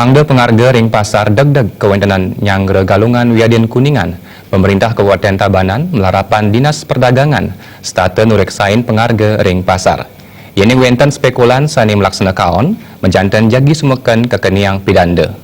Mangda pengharga ring pasar deg-deg kewentenan nyangre galungan Wiadin Kuningan, pemerintah Kabupaten Tabanan melarapan Dinas Perdagangan, state nureksain pengharga ring pasar. Yeni wenten spekulan sani melaksana kaon, menjantan jagi sumeken kekeniang pidanda.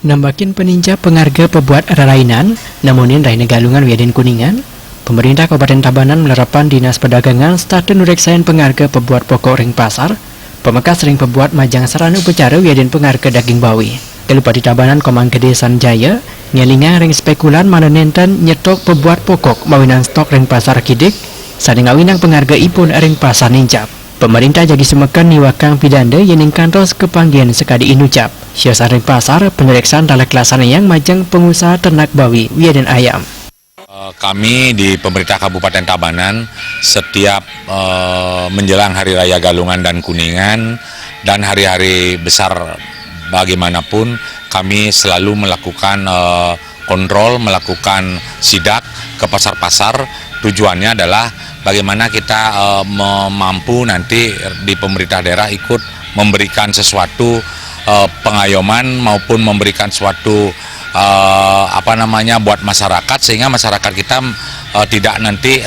Nambakin peninja pengharga pebuat rarainan, namunin raina galungan Wiadin Kuningan, pemerintah Kabupaten Tabanan melarapan Dinas Perdagangan starte nureksain pengharga pebuat pokok ring pasar, pemekas ring pebuat majang sarana upacara Wiadin pengharga daging bawi. Kelupati Tabanan Komang Gede Sanjaya, nyelinga ring spekulan mana nenten nyetok pebuat pokok mawinan stok ring pasar kidik, sadeng awinang pengharga ipun ring pasar nincap. Pemerintah jadi semekan niwakang pidanda yening kantos kepanggian sekadi inucap. Siasar ring pasar penyereksaan talak kelasana yang majang pengusaha ternak bawi Wiadin ayam. Kami di pemerintah Kabupaten Tabanan setiap menjelang Hari Raya Galungan dan Kuningan dan hari-hari besar bagaimanapun kami selalu melakukan kontrol, melakukan sidak ke pasar-pasar. Tujuannya adalah bagaimana kita mampu nanti di pemerintah daerah ikut memberikan sesuatu pengayoman maupun memberikan suatu buat masyarakat sehingga masyarakat kita tidak nanti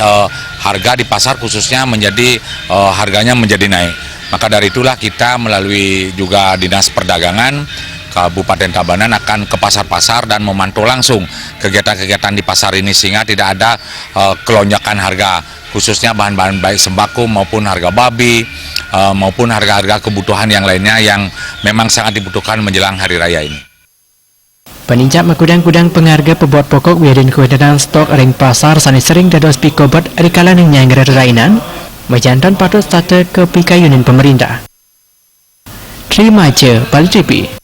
harga di pasar khususnya menjadi harganya menjadi naik. Maka dari itulah kita melalui juga Dinas Perdagangan Kabupaten Tabanan akan ke pasar-pasar dan memantau langsung kegiatan-kegiatan di pasar ini sehingga tidak ada kelonjakan harga khususnya bahan-bahan baik sembako maupun harga babi maupun harga-harga kebutuhan yang lainnya yang memang sangat dibutuhkan menjelang hari raya ini. Penincap makudang-kudang pengharga pebuat pokok Wiadin kewentenan stok ring pasar sani sering dados pikobat rikalan yang nyangger rainan, majantan patut starte ke pikayunin pemerintah. Terima kasih, Bali TV.